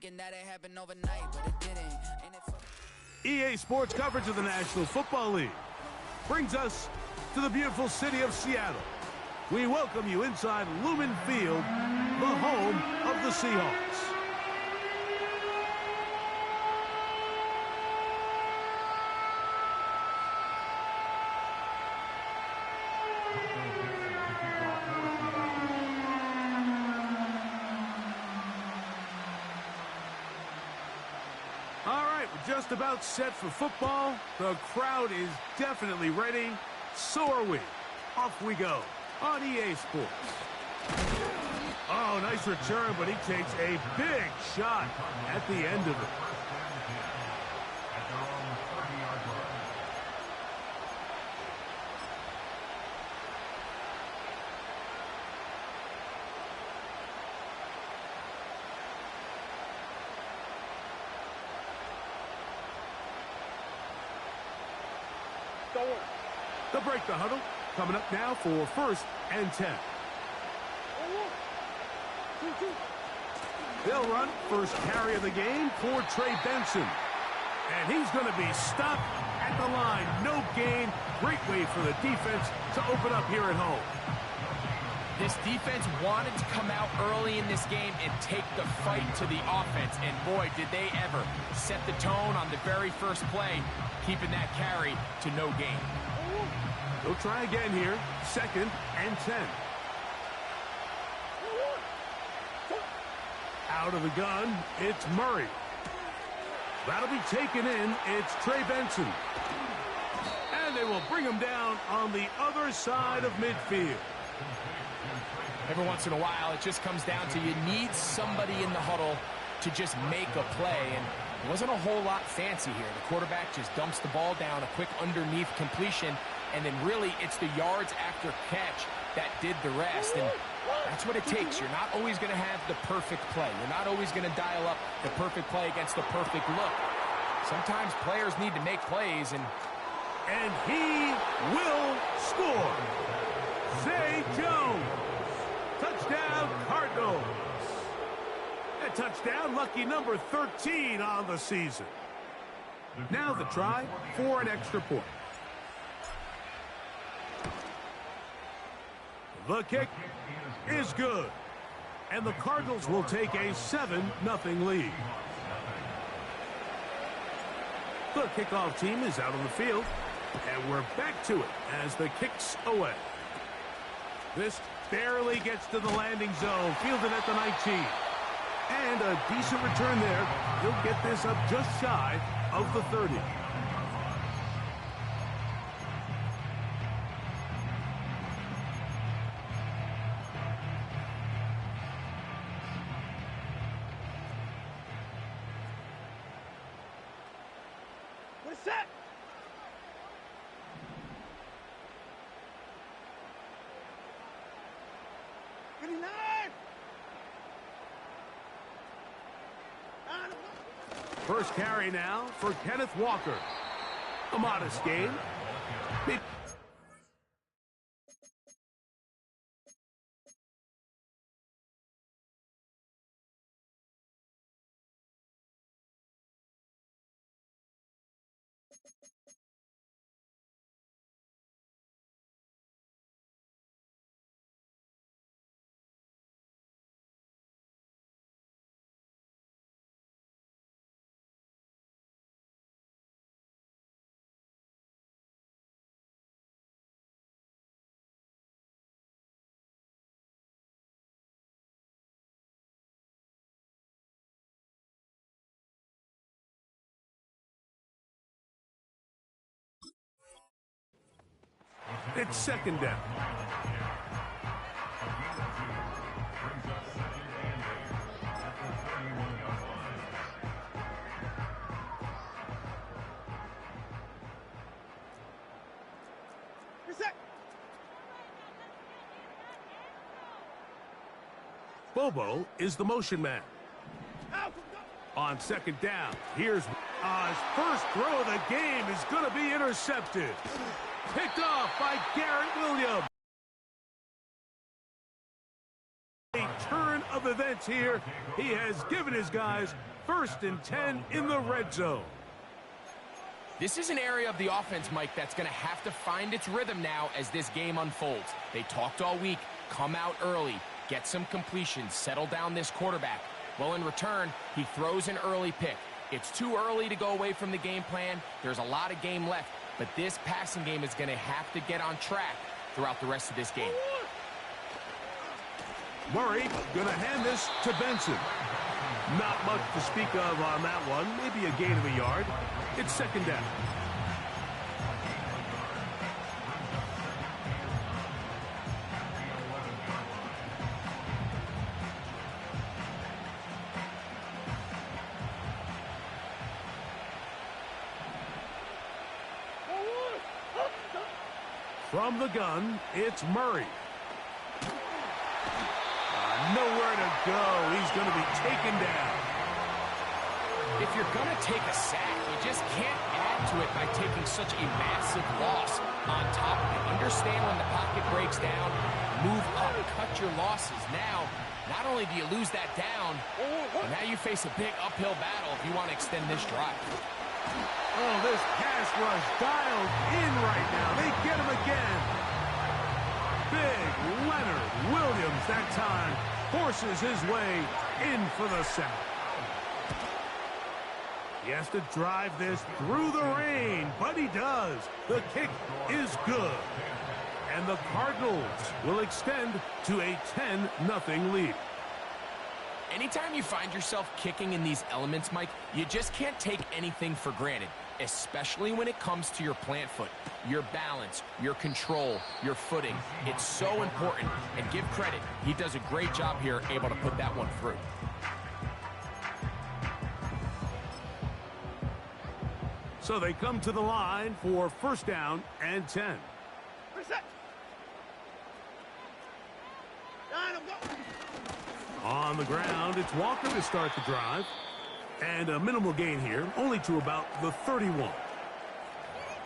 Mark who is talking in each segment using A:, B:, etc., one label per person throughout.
A: thinking that it happened overnight, but it didn't. And
B: EA Sports coverage of the National Football League brings us to the beautiful city of Seattle. We welcome you inside Lumen Field, the home of the Seahawks. All right, we're just about set for football. The crowd is definitely ready. So are we. Off we go on EA Sports. Oh, nice return, but he takes a big shot at the end of it. They'll break the huddle. Coming up now for 1st and 10. They'll run first carry of the game for Trey Benson. And he's going to be stopped at the line. No gain. Great way for the defense to open up here at home.
C: This defense wanted to come out early in this game and take the fight to the offense. And boy, did they ever set the tone on the very first play, keeping that carry to no gain.
B: They'll try again here. 2nd and 10. Out of the gun, it's Murray. That'll be taken in. It's Trey Benson. And they will bring him down on the other side of midfield.
C: Every once in a while, it just comes down to you need somebody in the huddle to just make a play. And it wasn't a whole lot fancy here. The quarterback just dumps the ball down, a quick underneath completion. And then really, it's the yards after catch that did the rest. And that's what it takes. You're not always going to have the perfect play. You're not always going to dial up the perfect play against the perfect look. Sometimes players need to make plays. And
B: he will score. Zay Jones. Touchdown, Cardinals. A touchdown, lucky number 13 on the season. Now the try for an extra point. The kick is good. And the Cardinals will take a 7-0 lead. The kickoff team is out on the field. And we're back to it as the kick's away. This barely gets to the landing zone. Fielded at the 19. And a decent return there. He'll get this up just shy of the 30.
D: Set.
B: First carry now for Kenneth Walker. A modest game. It's 2nd down. Bobo is the motion man. On 2nd down, here's his first throw of the game is going to be intercepted. Picked off by Garrett Williams. A turn of events starts here. He has given his guys 1st and 10 in the red zone.
C: This is an area of the offense, Mike, that's going to have to find its rhythm now as this game unfolds. They talked all week, come out early, get some completions, settle down this quarterback. Well, in return, he throws an early pick. It's too early to go away from the game plan. There's a lot of game left, but this passing game is going to have to get on track throughout the rest of this game.
B: Murray going to hand this to Benson. Not much to speak of on that one. Maybe a gain of a yard. It's 2nd down. From the gun, it's Murray. Nowhere to go. He's going to be taken down.
C: If you're going to take a sack, you just can't add to it by taking such a massive loss on top of it. Understand when the pocket breaks down, move up, cut your losses. Now, not only do you lose that down, but now you face a big uphill battle if you want to extend this drive.
B: Oh, this pass rush dialed in right now. They get him again. Big Leonard Williams that time forces his way in for the sack. He has to drive this through the rain, but he does. The kick is good. And the Cardinals will extend to a 10-0 lead.
C: Anytime you find yourself kicking in these elements, Mike, you just can't take anything for granted, especially when it comes to your plant foot, your balance, your control, your footing. It's so important, and give credit. He does a great job here, able to put that one through.
B: So they come to the line for 1st down and 10.
D: Reset.
B: On the ground, it's Walker to start the drive. And a minimal gain here, only to about the 31.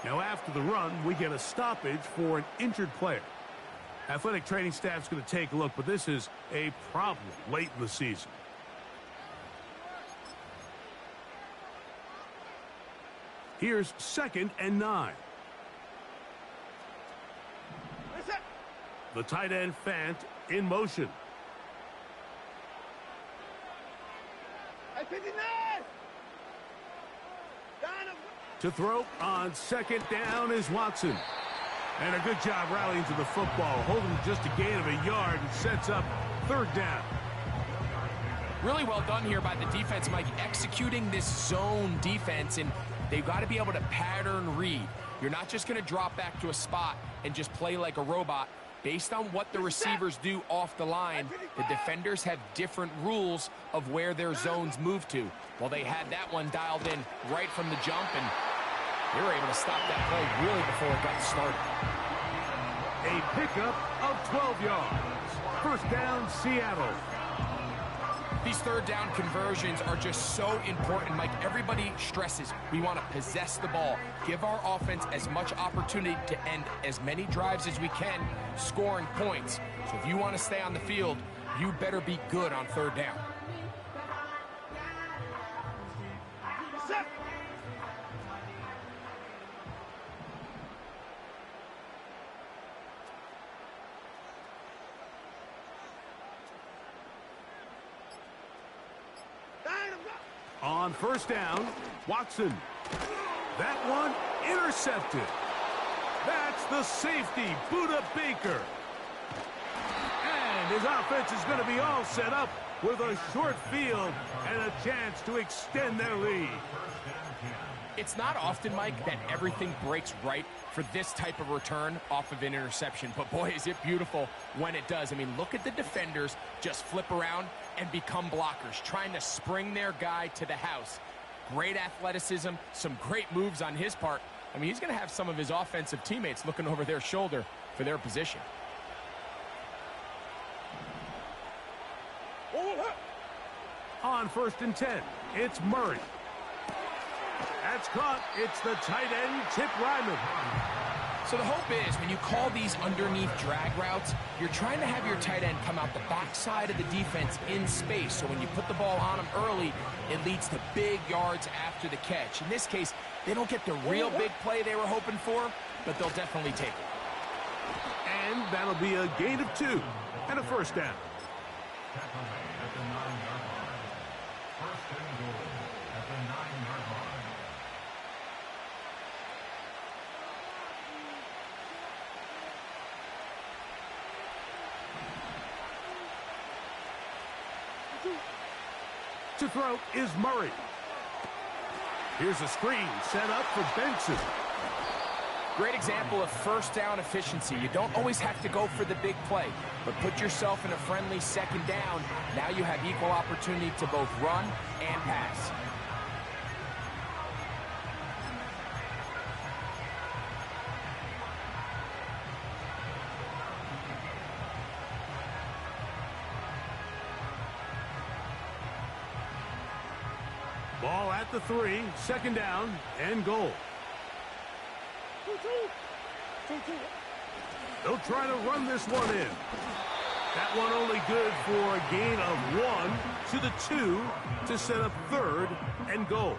B: Now after the run, we get a stoppage for an injured player. Athletic training staff's going to take a look, but this is a problem late in the season. Here's 2nd and 9.
D: Reset.
B: The tight end Fant in motion. To throw on 2nd down is Watson. And a good job rallying to the football, holding just a gain of a yard and sets up 3rd down.
C: Really well done here by the defense, Mike, executing this zone defense, and they've got to be able to pattern read. You're not just going to drop back to a spot and just play like a robot. Based on what the receivers do off the line, the defenders have different rules of where their zones move to. Well, they had that one dialed in right from the jump, and they were able to stop that play really before it got started.
B: A pickup of 12 yards. 1st down, Seattle.
C: These 3rd down conversions are just so important, Mike. Everybody stresses we want to possess the ball, give our offense as much opportunity to end as many drives as we can, scoring points. So if you want to stay on the field, you better be good on 3rd down.
D: Set.
B: On 1st down, Watson. That one intercepted. That's the safety, Budda Baker. And his offense is going to be all set up with a short field and a chance to extend their lead.
C: It's not often, Mike, that everything breaks right for this type of return off of an interception. But, boy, is it beautiful when it does. I mean, look at the defenders just flip around and become blockers, trying to spring their guy to the house. Great athleticism, some great moves on his part. I mean, he's going to have some of his offensive teammates looking over their shoulder for their position.
B: On 1st and 10, it's Murray. That's caught. It's the tight end, Chip Ryman.
C: So the hope is when you call these underneath drag routes, you're trying to have your tight end come out the backside of the defense in space. So when you put the ball on him early, it leads to big yards after the catch. In this case, they don't get the real big play they were hoping for, but they'll definitely take it.
B: And that'll be a gain of 2 and a first down.
E: At the 9-yard line. First and goal at the 9-yard line.
B: To throw is Murray. Here's a screen set up for Benson.
C: Great example of first down efficiency. You don't always have to go for the big play, but put yourself in a friendly second down. Now you have equal opportunity to both run and pass.
B: Ball at the 3, second down and goal. They'll try to run this one in. That one only good for a gain of 1 to the 2 to set up third and goal.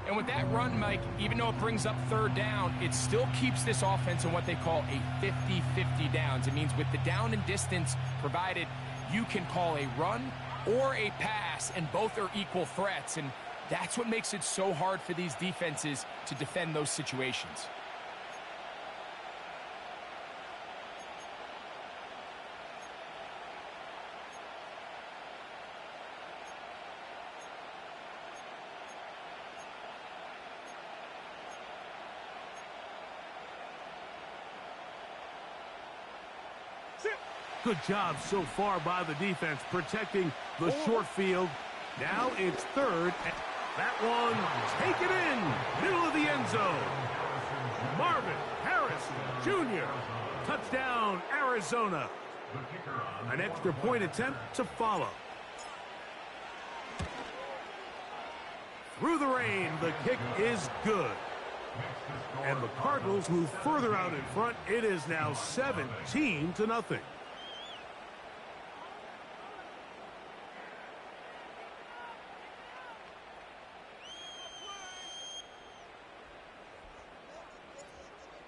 C: And with that run, Mike, even though it brings up third down, it still keeps this offense in what they call a 50-50 downs. It means with the down and distance provided, you can call a run or a pass, and both are equal threats. And that's what makes it so hard for these defenses to defend those situations.
B: Good job so far by the defense protecting the short field. Now it's third. That one taken in, middle of the end zone. Marvin Harris Jr. Touchdown, Arizona. An extra point attempt to follow. Through the rain, the kick is good. And the Cardinals move further out in front. It is now 17-0.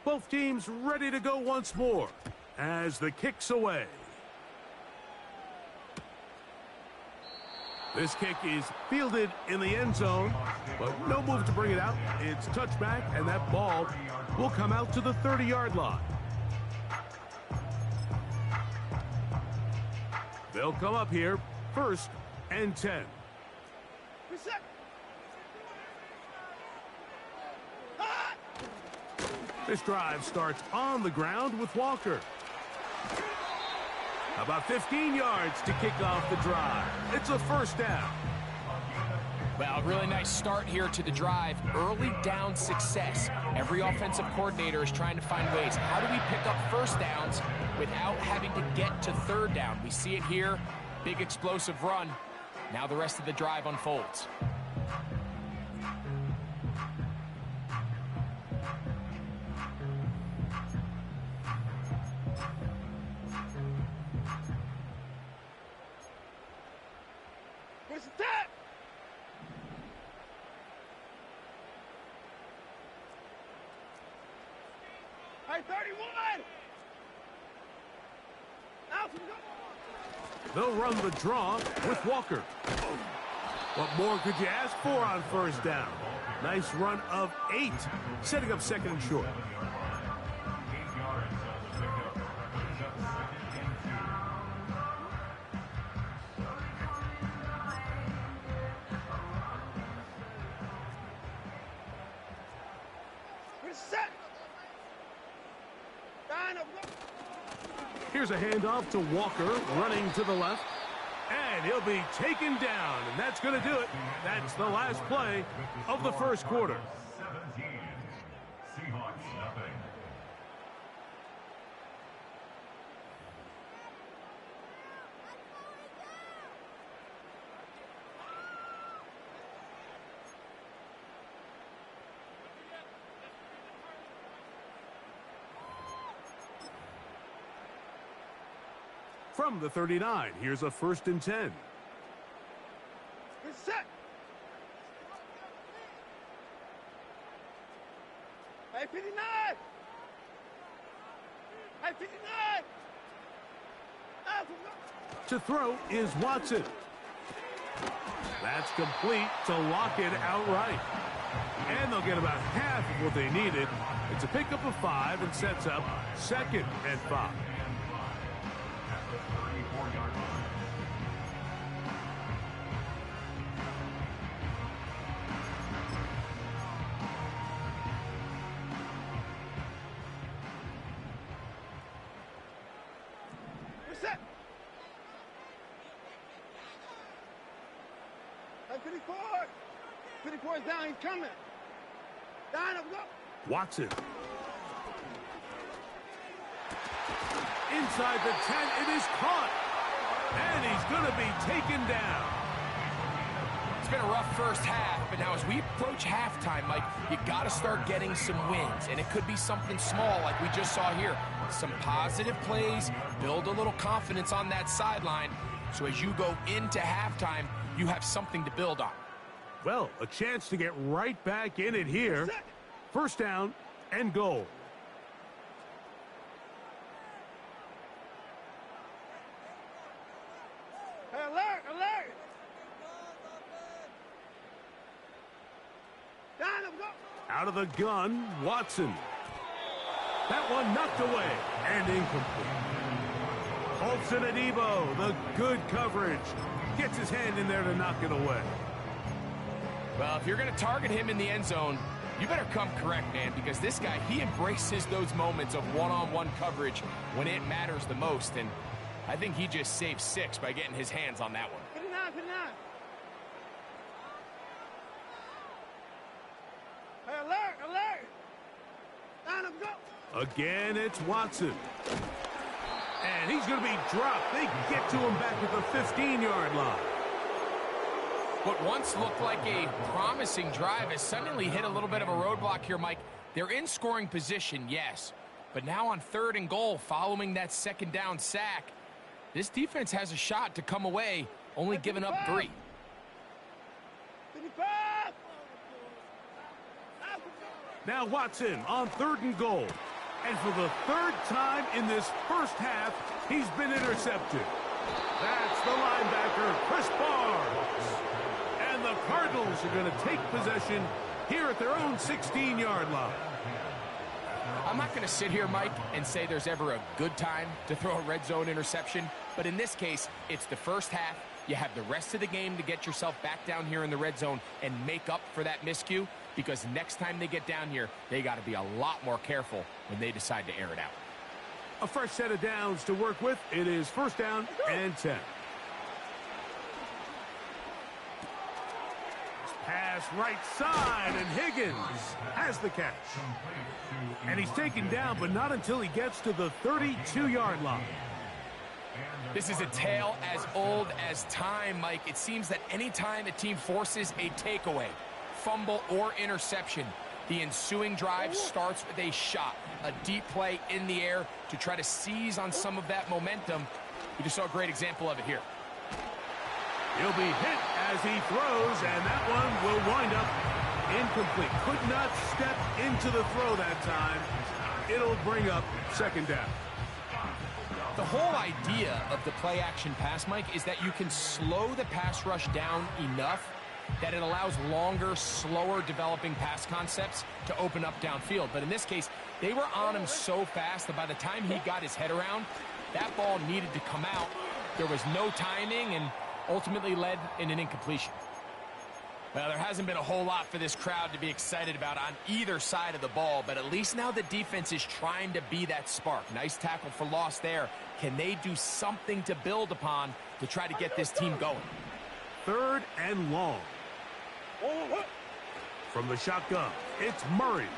B: Both teams ready to go once more as the kick's away. This kick is fielded in the end zone, but no move to bring it out. It's touchback, and that ball will come out to the 30-yard line. They'll come up here, 1st and 10.
D: Reset.
B: This drive starts on the ground with Walker. About 15 yards to kick off the drive. It's a first down.
C: Well, a really nice start here to the drive. Early down success. Every offensive coordinator is trying to find ways. How do we pick up first downs without having to get to third down? We see it here. Big explosive run. Now the rest of the drive unfolds.
D: Where's the tap? Hey, 31! Out we go!
B: They'll run the draw with Walker. What more could you ask for on first down? Nice run of 8, setting up second and short.
D: Reset! Line up, go!
B: Here's a handoff to Walker, running to the left. And he'll be taken down, and that's going to do it. That's the last play of the first quarter.
E: 17. Seahawks nothing.
B: From the 39, here's a 1st and 10.
D: Good set. Hey, 59. Hey, 59.
B: To throw is Watson. That's complete to lock it outright. And they'll get about half of what they needed. It's a pickup of 5 and sets up 2nd and 5.
E: At the 34-yard line.
D: Good set. Hey, 54. 54 is down. He's coming. Down, up, go.
B: Watson. Inside the 10, it is caught. And he's going to be taken down.
C: It's been a rough first half, but now as we approach halftime, Mike, you got to start getting some wins. And it could be something small like we just saw here. Some positive plays, build a little confidence on that sideline. So as you go into halftime, you have something to build on.
B: Well, a chance to get right back in it here. 1st down and goal.
D: Hey, alert, alert. Down, up, go.
B: Out of the gun, Watson. That one knocked away and incomplete. Holton Adebo, the good coverage. Gets his hand in there to knock it away.
C: Well, if you're going to target him in the end zone, you better come correct, man, because this guy, he embraces those moments of one-on-one coverage when it matters the most, and I think he just saved 6 by getting his hands on that one.
D: 59, 59. Hey, alert, alert. Down, up, go.
B: Again, it's Watson. And he's going to be dropped. They get to him back at the 15-yard line.
C: What once looked like a promising drive has suddenly hit a little bit of a roadblock here, Mike. They're in scoring position, yes. But now on 3rd and goal, following that 2nd down sack, this defense has a shot to come away, only giving up 3.
D: 55.
B: Now Watson on 3rd and goal. And for the 3rd time in this first half, he's been intercepted. That's the linebacker, Chris Barnes. And the Cardinals are going to take possession here at their own 16-yard line.
C: I'm not going to sit here, Mike, and say there's ever a good time to throw a red zone interception. But in this case, it's the first half. You have the rest of the game to get yourself back down here in the red zone and make up for that miscue, because next time they get down here, they got to be a lot more careful when they decide to air it out.
B: A fresh set of downs to work with. It is 1st down and 10. Pass right side, and Higgins has the catch. And he's taken down, but not until he gets to the 32-yard line.
C: This is a tale as old as time, Mike. It seems that any time a team forces a takeaway, fumble, or interception, the ensuing drive starts with a shot, a deep play in the air to try to seize on some of that momentum. We just saw a great example of it here.
B: He'll be hit as he throws, and that one will wind up incomplete. Could not step into the throw that time. It'll bring up 2nd down.
C: The whole idea of the play-action pass, Mike, is that you can slow the pass rush down enough that it allows longer, slower developing pass concepts to open up downfield. But in this case, they were on him so fast that by the time he got his head around, that ball needed to come out. There was no timing and ultimately led in an incompletion. Well, there hasn't been a whole lot for this crowd to be excited about on either side of the ball, but at least now the defense is trying to be that spark. Nice tackle for loss there. Can they do something to build upon to try to get this team going?
B: 3rd and long. From the shotgun, it's Murray.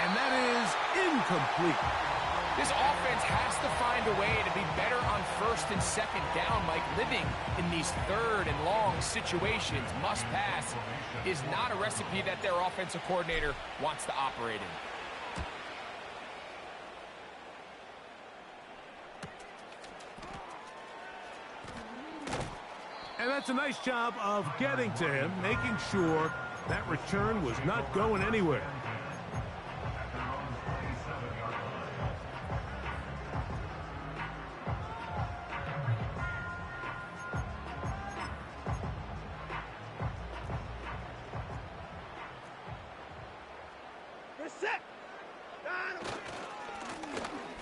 B: And that is incomplete.
C: This offense has to find a way to be better on 1st and 2nd down, Mike. Living in these 3rd and long situations, must pass, is not a recipe that their offensive coordinator wants to operate in.
B: And that's a nice job of getting to him, making sure that return was not going anywhere.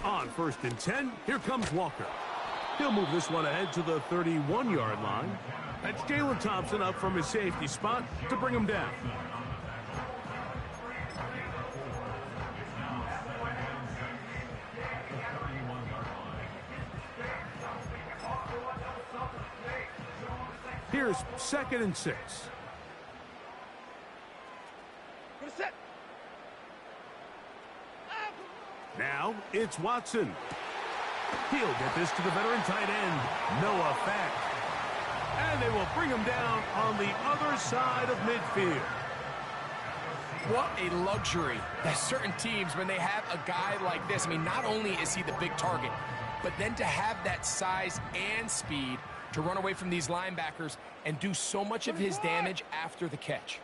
B: On 1st and 10, here comes Walker. He'll move this one ahead to the 31-yard line. That's Jalen Thompson up from his safety spot to bring him down. Here's 2nd and 6. Now it's Watson. He'll get this to the veteran tight end, Noah Fant. And they will bring him down on the other side of midfield.
C: What a luxury that certain teams, when they have a guy like this, I mean, not only is he the big target, but then to have that size and speed to run away from these linebackers and do so much of his damage after the catch.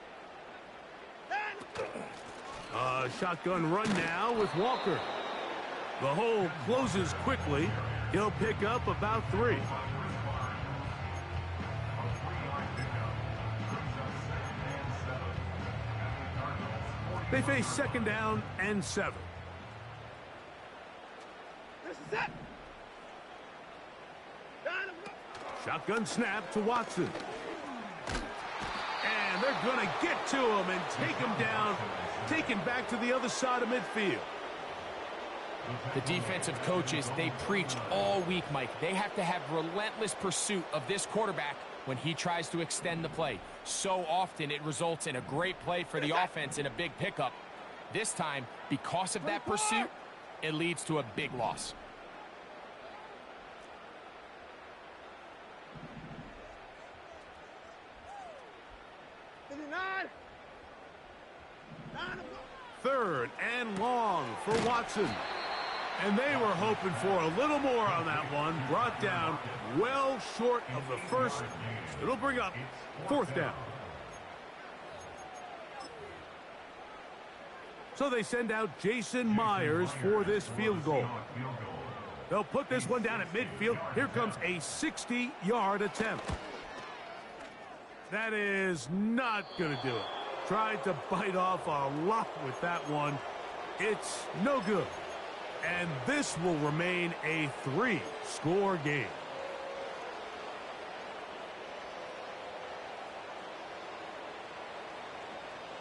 B: Shotgun run now with Walker. The hole closes quickly. He'll pick up about 3. They face 2nd down and 7. Shotgun snap to Watson. And they're going to get to him and take him down, taken back to the other side of midfield.
C: The defensive coaches, they preached all week, Mike. They have to have relentless pursuit of this quarterback when he tries to extend the play. So often it results in a great play for the offense and a big pickup. This time, because of that pursuit, it leads to a big loss.
B: Third and long for Watson. And they were hoping for a little more on that one. Brought down well short of the first. It'll bring up 4th down. So they send out Jason Myers for this field goal. They'll put this one down at midfield. Here comes a 60-yard attempt. That is not going to do it. Tried to bite off a lot with that one. It's no good. And this will remain a 3-score game.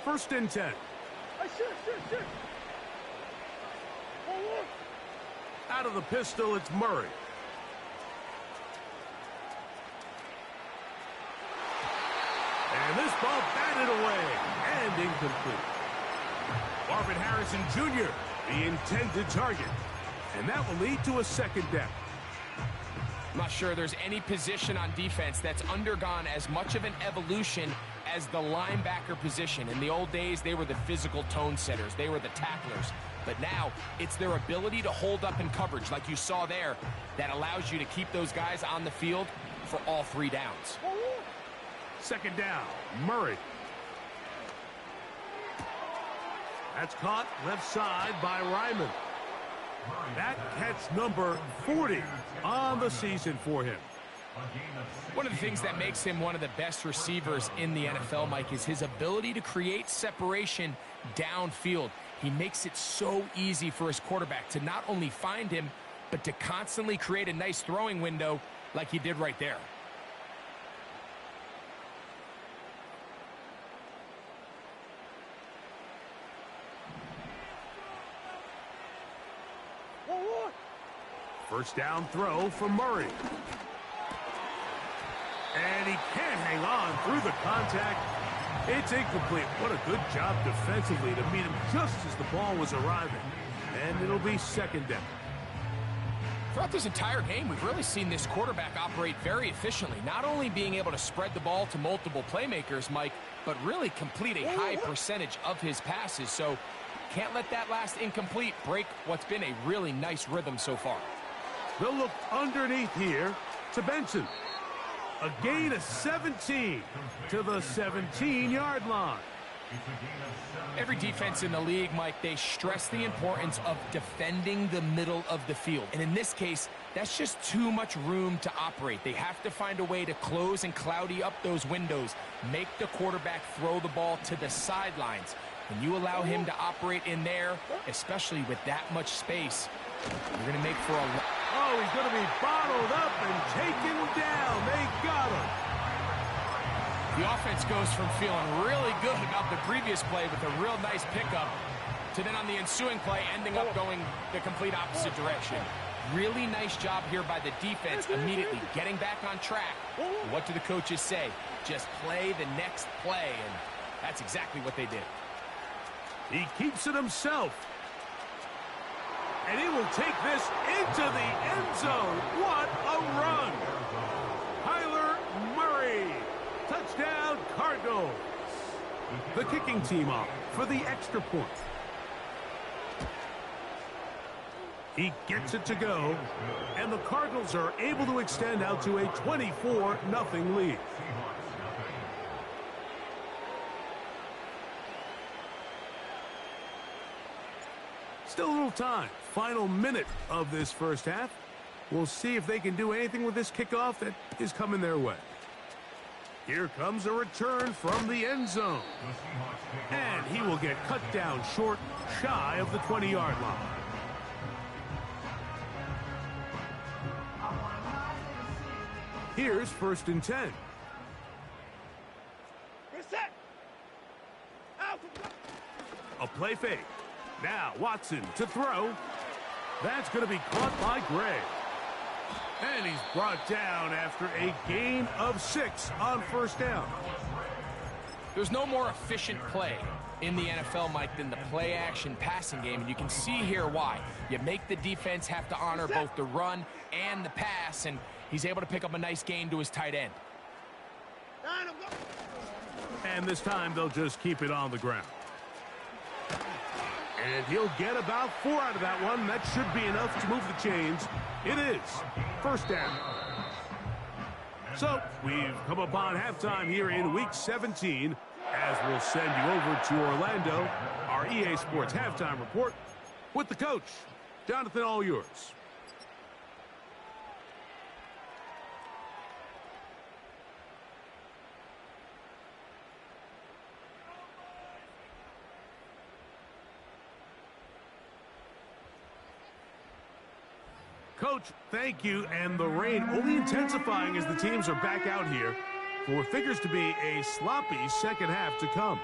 B: First and 10. Out of the pistol, it's Murray. And this ball batted away and incomplete. Marvin Harrison Jr., the intended target. And that will lead to a 2nd down.
C: I'm not sure there's any position on defense that's undergone as much of an evolution as the linebacker position. In the old days, they were the physical tone setters. They were the tacklers. But now, it's their ability to hold up in coverage, like you saw there, that allows you to keep those guys on the field for all 3 downs.
B: 2nd down, Murray. That's caught left side by Ryman. That catch number 40 on the season for him.
C: One of the things that makes him one of the best receivers in the NFL, Mike, is his ability to create separation downfield. He makes it so easy for his quarterback to not only find him, but to constantly create a nice throwing window like he did right there.
B: First down throw for Murray. And he can't hang on through the contact. It's incomplete. What a good job defensively to meet him just as the ball was arriving. And it'll be 2nd down.
C: Throughout this entire game, we've really seen this quarterback operate very efficiently, not only being able to spread the ball to multiple playmakers, Mike, but really complete a high percentage of his passes. So can't let that last incomplete break what's been a really nice rhythm so far.
B: They'll look underneath here to Benson. A gain of 17 to the 17-yard line.
C: Every defense in the league, Mike, they stress the importance of defending the middle of the field. And in this case, that's just too much room to operate. They have to find a way to close and cloudy up those windows, make the quarterback throw the ball to the sidelines. When you allow him to operate in there, especially with that much space, you're going to make for a...
B: Oh, he's going to be bottled up and taken down. They got him.
C: The offense goes from feeling really good about the previous play with a real nice pickup to then on the ensuing play ending up going the complete opposite direction. Really nice job here by the defense immediately getting back on track. What do the coaches say? Just play the next play, and that's exactly what they did.
B: He keeps it himself. And he will take this into the end zone. What a run. Kyler Murray. Touchdown, Cardinals. The kicking team off for the extra point. He gets it to go, and the Cardinals are able to extend out to a 24-0 lead. Still a little time. Final minute of this first half. We'll see if they can do anything with this kickoff that is coming their way. Here comes a return from the end zone. And he will get cut down short, shy of the 20-yard line. Here's 1st and 10.
D: Reset.
B: A play fake. Now Watson to throw. That's going to be caught by Gray. And he's brought down after a gain of 6 on 1st down.
C: There's no more efficient play in the NFL, Mike, than the play-action passing game, and you can see here why. You make the defense have to honor both the run and the pass, and he's able to pick up a nice gain to his tight end.
B: And this time they'll just keep it on the ground. And he'll get about 4 out of that one. That should be enough to move the chains. It is 1st down. So we've come upon halftime here in Week 17 as we'll send you over to Orlando, our EA Sports halftime report with the coach. Jonathan, all yours. Coach, thank you, and the rain only intensifying as the teams are back out here for what figures to be a sloppy second half to come.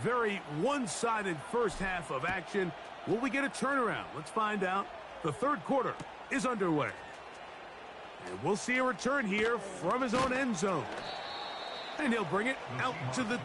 B: Very one-sided first half of action. Will we get a turnaround? Let's find out. The 3rd quarter is underway. And we'll see a return here from his own end zone. And he'll bring it out to the